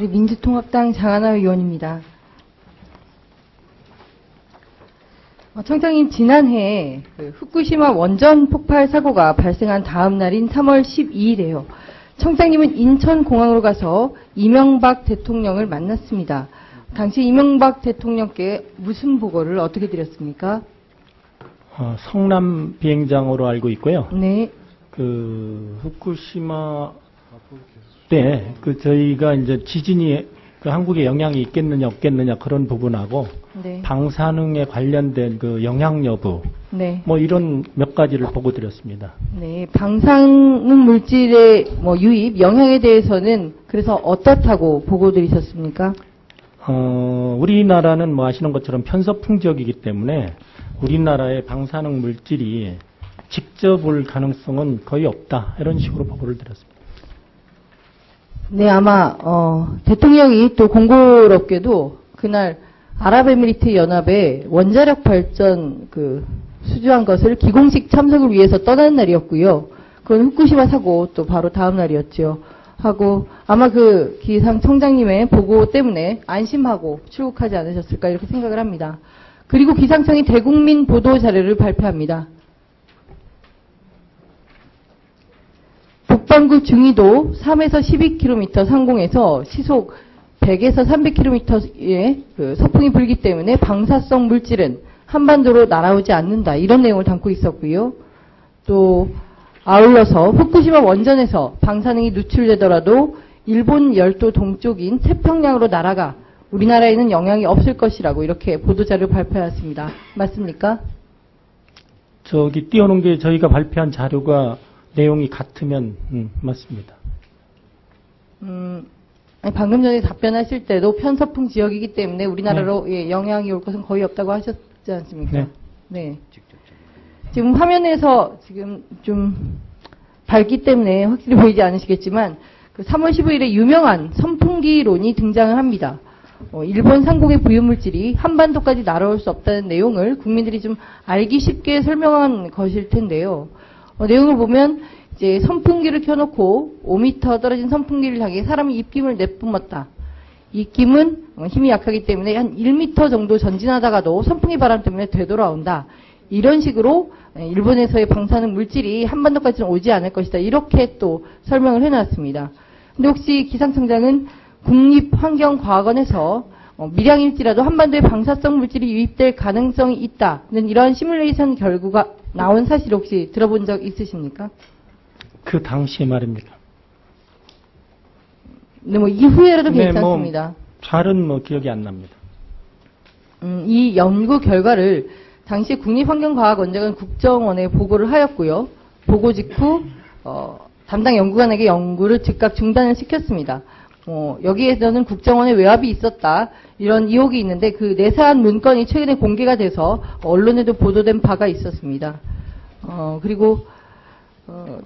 네, 민주통합당 장하나 의원입니다. 청장님, 지난해 후쿠시마 원전 폭발 사고가 발생한 다음 날인 3월 12일에요. 청장님은 인천공항으로 가서 이명박 대통령을 만났습니다. 당시 이명박 대통령께 무슨 보고를 어떻게 드렸습니까? 성남 비행장으로 알고 있고요. 네. 후쿠시마 때 저희가 이제 지진이 한국에 영향이 있겠느냐 없겠느냐 그런 부분하고 네. 방사능에 관련된 영향 여부 네. 이런 몇 가지를 보고 드렸습니다. 네, 방사능 물질의 유입 영향에 대해서는 그래서 어떻다고 보고 드리셨습니까? 우리나라는 아시는 것처럼 편서풍 지역이기 때문에 우리나라의 방사능 물질이 직접 올 가능성은 거의 없다 이런 식으로 보고를 드렸습니다. 네, 아마 대통령이 또 공교롭게도 그날 아랍에미리트 연합에 원자력 발전 수주한 것을 기공식 참석을 위해서 떠나는 날이었고요. 그건 후쿠시마 사고 또 바로 다음 날이었죠. 하고 아마 기상청장님의 보고 때문에 안심하고 출국하지 않으셨을까 이렇게 생각을 합니다. 그리고 기상청이 대국민 보도 자료를 발표합니다. 북반구 중위도 3에서 12km 상공에서 시속 100에서 300km의 서풍이 불기 때문에 방사성 물질은 한반도로 날아오지 않는다. 이런 내용을 담고 있었고요. 또 아울러서 후쿠시마 원전에서 방사능이 누출되더라도 일본 열도 동쪽인 태평양으로 날아가 우리나라에는 영향이 없을 것이라고 이렇게 보도자료를 발표했습니다. 맞습니까? 띄워놓은 게 저희가 발표한 자료가 내용이 같으면 맞습니다. 방금 전에 답변하실 때도 편서풍 지역이기 때문에 우리나라로 네. 영향이 올 것은 거의 없다고 하셨지 않습니까? 네. 네. 지금 화면에서 지금 좀 밝기 때문에 확실히 보이지 않으시겠지만 3월 15일에 유명한 선풍기론이 등장을 합니다. 일본 상공의 부유물질이 한반도까지 날아올 수 없다는 내용을 국민들이 좀 알기 쉽게 설명한 것일 텐데요. 내용을 보면 이제 선풍기를 켜놓고 5m 떨어진 선풍기를 향해 사람이 입김을 내뿜었다. 입김은 힘이 약하기 때문에 한 1m 정도 전진하다가도 선풍기 바람 때문에 되돌아온다. 이런 식으로 일본에서의 방사능 물질이 한반도까지는 오지 않을 것이다. 이렇게 또 설명을 해놨습니다. 근데 혹시 기상청장은 국립환경과학원에서 밀양일지라도 한반도에 방사성 물질이 유입될 가능성이 있다는 이러한 시뮬레이션 결과가 나온 사실 혹시 들어본 적 있으십니까? 그 당시에 말입니까? 네, 이후에라도 괜찮습니다. 잘은 기억이 안 납니다. 이 연구 결과를 당시 국립환경과학원장은 국정원에 보고를 하였고요. 보고 직후 담당 연구관에게 연구를 즉각 중단을 시켰습니다. 여기에서는 국정원의 외압이 있었다. 이런 의혹이 있는데 그 내사한 문건이 최근에 공개가 돼서 언론에도 보도된 바가 있었습니다. 그리고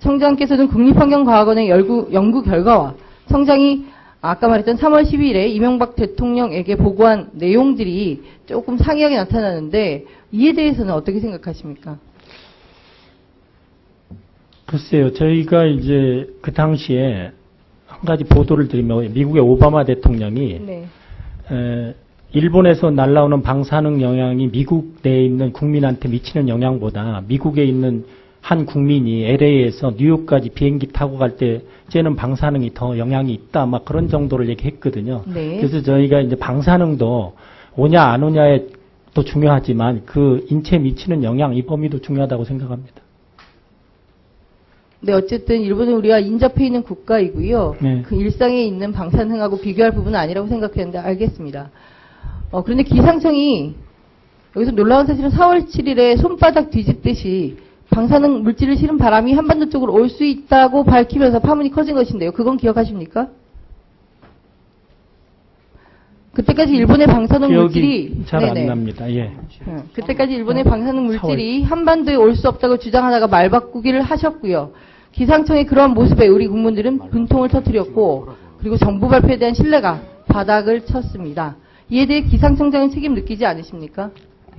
청장께서는 국립환경과학원의 연구 결과와 청장이 아까 말했던 3월 12일에 이명박 대통령에게 보고한 내용들이 조금 상이하게 나타나는데 이에 대해서는 어떻게 생각하십니까? 글쎄요, 저희가 이제 그 당시에 한 가지 보도를 드리면 미국의 오바마 대통령이 네. 일본에서 날라오는 방사능 영향이 미국 내에 있는 국민한테 미치는 영향보다 미국에 있는 한 국민이 LA에서 뉴욕까지 비행기 타고 갈 때 쟤는 방사능이 더 영향이 있다 막 그런 정도를 얘기했거든요. 네. 그래서 저희가 이제 방사능도 오냐 안 오냐에 또 중요하지만 그 인체에 미치는 영향 이 범위도 중요하다고 생각합니다. 네, 어쨌든 일본은 우리가 인접해 있는 국가이고요. 네. 그 일상에 있는 방사능하고 비교할 부분은 아니라고 생각했는데 알겠습니다. 그런데 기상청이 여기서 놀라운 사실은 4월 7일에 손바닥 뒤집듯이 방사능 물질을 실은 바람이 한반도 쪽으로 올 수 있다고 밝히면서 파문이 커진 것인데요. 그건 기억하십니까? 그때까지 일본의 방사능 물질이 잘 안 납니다. 예. 그때까지 일본의 방사능 물질이 한반도에 올 수 없다고 주장하다가 말 바꾸기를 하셨고요. 기상청의 그러한 모습에 우리 국민들은 분통을 터뜨렸고 그리고 정부 발표에 대한 신뢰가 바닥을 쳤습니다. 이에 대해 기상청장은 책임 느끼지 않으십니까?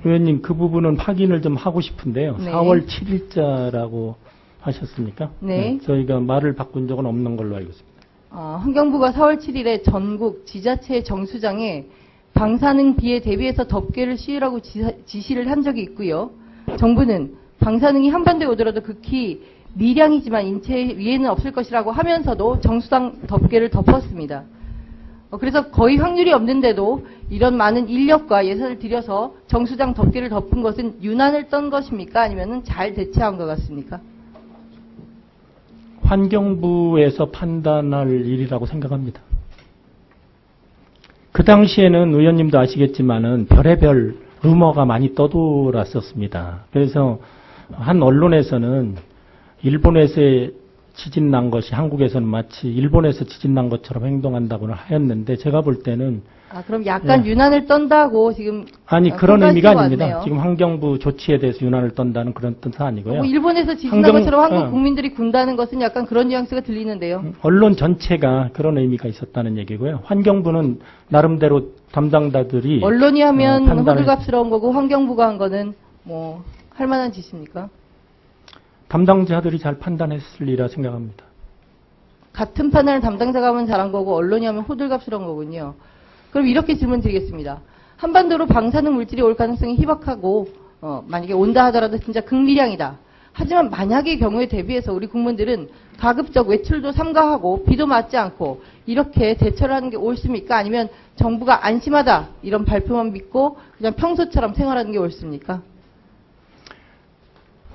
의원님 그 부분은 확인을 좀 하고 싶은데요. 네. 4월 7일자라고 하셨습니까? 네. 저희가 말을 바꾼 적은 없는 걸로 알고 있습니다. 환경부가 4월 7일에 전국 지자체 정수장에 방사능 비에 대비해서 덮개를 씌우라고 지시를 한 적이 있고요. 정부는 방사능이 한반도에 오더라도 극히 미량이지만 인체 위에는 없을 것이라고 하면서도 정수장 덮개를 덮었습니다. 그래서 거의 확률이 없는데도 이런 많은 인력과 예산을 들여서 정수장 덮개를 덮은 것은 유난을 떤 것입니까? 아니면 잘 대처한 것 같습니까? 환경부에서 판단할 일이라고 생각합니다. 그 당시에는 의원님도 아시겠지만은 별의별 루머가 많이 떠돌았었습니다. 그래서 한 언론에서는 일본에서 지진 난 것이 한국에서는 마치 일본에서 지진 난 것처럼 행동한다고는 하였는데 제가 볼 때는 그럼 약간 유난을 떤다고 지금 아니 그런 의미가 아닙니다. 왔네요. 지금 환경부 조치에 대해서 유난을 떤다는 그런 뜻은 아니고요. 일본에서 지진 난 것처럼 한국 국민들이 군다는 것은 약간 그런 뉘앙스가 들리는데요. 언론 전체가 그런 의미가 있었다는 얘기고요. 환경부는 나름대로 담당자들이 언론이 하면 판단을 호들갑스러운 거고 환경부가 한 거는 뭐 할 만한 짓입니까? 담당자들이 잘 판단했으리라 생각합니다. 같은 판단을 담당자가 하면 잘한 거고 언론이 하면 호들갑스러운 거군요. 그럼 이렇게 질문 드리겠습니다. 한반도로 방사능 물질이 올 가능성이 희박하고 만약에 온다 하더라도 진짜 극미량이다. 하지만 만약의 경우에 대비해서 우리 국민들은 가급적 외출도 삼가하고 비도 맞지 않고 이렇게 대처를 하는 게 옳습니까? 아니면 정부가 안심하다 이런 발표만 믿고 그냥 평소처럼 생활하는 게 옳습니까?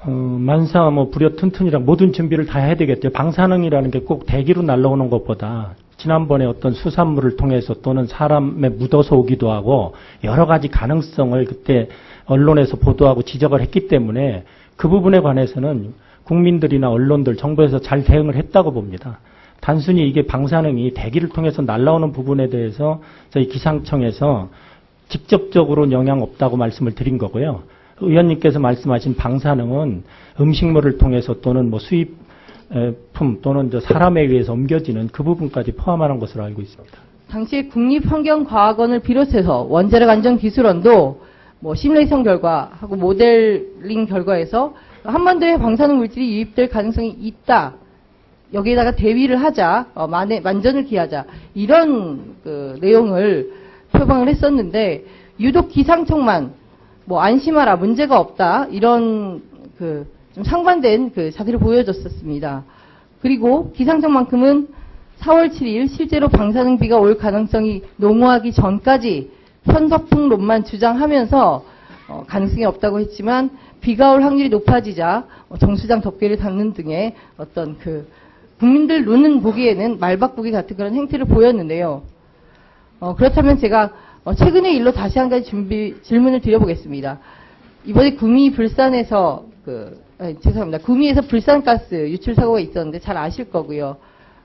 만사 불여 튼튼이랑 모든 준비를 다 해야 되겠죠. 방사능이라는 게 꼭 대기로 날라오는 것보다 지난번에 어떤 수산물을 통해서 또는 사람에 묻어서 오기도 하고 여러 가지 가능성을 그때 언론에서 보도하고 지적을 했기 때문에 그 부분에 관해서는 국민들이나 언론들, 정부에서 잘 대응을 했다고 봅니다. 단순히 이게 방사능이 대기를 통해서 날라오는 부분에 대해서 저희 기상청에서 직접적으로 영향 없다고 말씀을 드린 거고요. 의원님께서 말씀하신 방사능은 음식물을 통해서 또는 수입품 또는 사람에 의해서 옮겨지는 그 부분까지 포함하는 것으로 알고 있습니다. 당시 국립환경과학원을 비롯해서 원자력안전기술원도 시뮬레이션 결과하고 모델링 결과에서 한반도에 방사능 물질이 유입될 가능성이 있다. 여기에다가 대비를 하자, 만전을 기하자 이런 내용을 표방을 했었는데 유독 기상청만 안심하라 문제가 없다 이런 좀 상반된 자세를 보여줬었습니다. 그리고 기상청만큼은 4월 7일 실제로 방사능 비가 올 가능성이 농후하기 전까지 편서풍론만 주장하면서 가능성이 없다고 했지만 비가 올 확률이 높아지자 정수장 덮개를 닫는 등의 어떤 국민들 눈은 보기에는 말바꾸기 같은 그런 행태를 보였는데요. 그렇다면 제가 최근의 일로 다시 한 가지 질문을 드려보겠습니다. 이번에 구미 불산에서 죄송합니다. 구미에서 불산가스 유출 사고가 있었는데 잘 아실 거고요.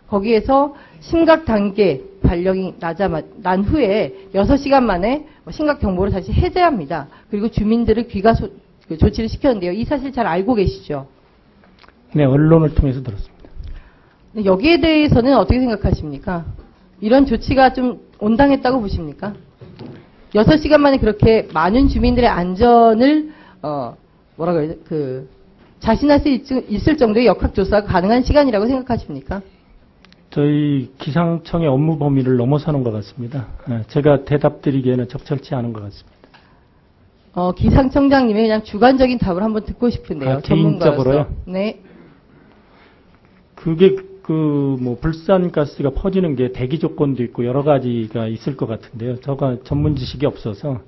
거기에서 심각 단계 발령이 난 후에 6시간 만에 심각 경보를 다시 해제합니다. 그리고 주민들을 귀가 조치를 시켰는데요. 이 사실 잘 알고 계시죠? 네, 언론을 통해서 들었습니다. 여기에 대해서는 어떻게 생각하십니까? 이런 조치가 좀 온당했다고 보십니까? 6시간 만에 그렇게 많은 주민들의 안전을 자신할 수 있을 정도의 역학조사가 가능한 시간이라고 생각하십니까? 저희 기상청의 업무 범위를 넘어서는 것 같습니다. 제가 대답드리기에는 적절치 않은 것 같습니다. 기상청장님의 그냥 주관적인 답을 한번 듣고 싶은데요. 개인적으로요? 네. 그게 불산가스가 퍼지는 게 대기 조건도 있고 여러 가지가 있을 것 같은데요. 제가 전문 지식이 없어서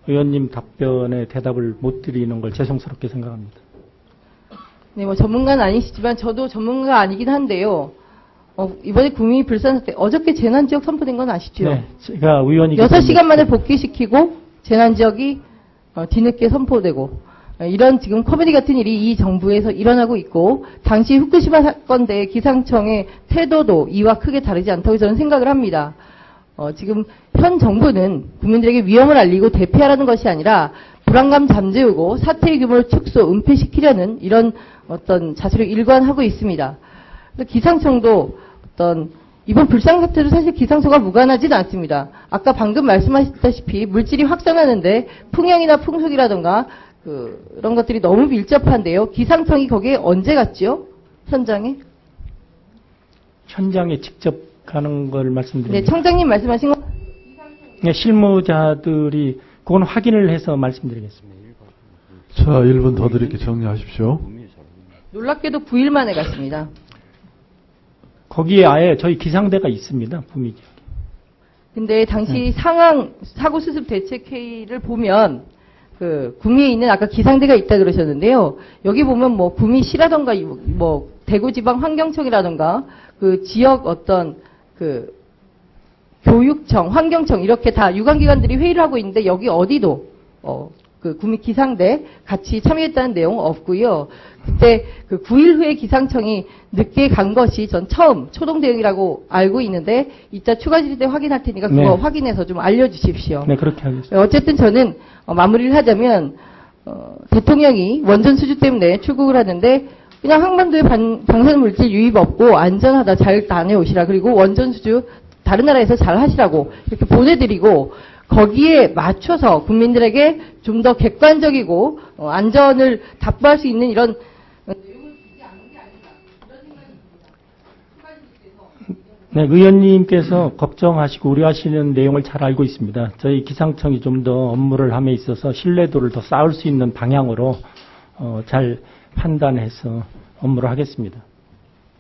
의원님 답변에 대답을 못 드리는 걸 죄송스럽게 생각합니다. 네, 전문가는 아니시지만 저도 전문가가 아니긴 한데요. 이번에 구미 불산 사태 어저께 재난지역 선포된 건 아시죠? 네, 제가 의원이기 6시간 만에 복귀시키고 재난지역이 뒤늦게 선포되고 이런 지금 코미디 같은 일이 이 정부에서 일어나고 있고 당시 후쿠시마 사건 때 기상청의 태도도 이와 크게 다르지 않다고 저는 생각을 합니다. 지금 현 정부는 국민들에게 위험을 알리고 대피하라는 것이 아니라 불안감 잠재우고 사태의 규모를 축소, 은폐시키려는 이런 어떤 자세를 일관하고 있습니다. 기상청도 이번 불상 사태도 사실 기상청과 무관하지는 않습니다. 아까 방금 말씀하셨다시피 물질이 확산하는데 풍향이나 풍속이라던가 그런 것들이 너무 밀접한데요. 기상청이 거기에 언제 갔죠? 현장에? 현장에 직접 가는 걸 네, 말씀드립니다. 청장님 말씀하신 건 네, 실무자들이 그건 확인을 해서 말씀드리겠습니다. 자, 1분 더 드릴게 정리하십시오. 놀랍게도 9일 만에 갔습니다. 거기에 아예 저희 기상대가 있습니다. 구미 지역에. 근데 당시 상황 사고 수습 대책회의를 보면 그 구미에 있는 아까 기상대가 있다 그러셨는데요. 여기 보면 뭐 구미시라던가 뭐 대구지방 환경청이라던가 그 지역 어떤 그 교육청, 환경청 이렇게 다 유관기관들이 회의를 하고 있는데 여기 어디도 그 구미 기상대 같이 참여했다는 내용은 없고요. 그때 그 9일 후에 기상청이 늦게 간 것이 전 처음 초동 대응이라고 알고 있는데 이따 추가 질의 때 확인할 테니까 그거 네. 확인해서 좀 알려주십시오. 네, 그렇게 하겠습니다. 어쨌든 저는 마무리를 하자면 대통령이 원전 수주 때문에 출국을 하는데 그냥 한반도에 방사물질 유입 없고 안전하다 잘 다녀오시라 그리고 원전 수주 다른 나라에서 잘 하시라고 이렇게 보내드리고 거기에 맞춰서 국민들에게 좀 더 객관적이고 안전을 답보할 수 있는 이런 네, 의원님께서 걱정하시고 우려하시는 내용을 잘 알고 있습니다. 저희 기상청이 좀 더 업무를 함에 있어서 신뢰도를 더 쌓을 수 있는 방향으로 잘 판단해서 업무를 하겠습니다.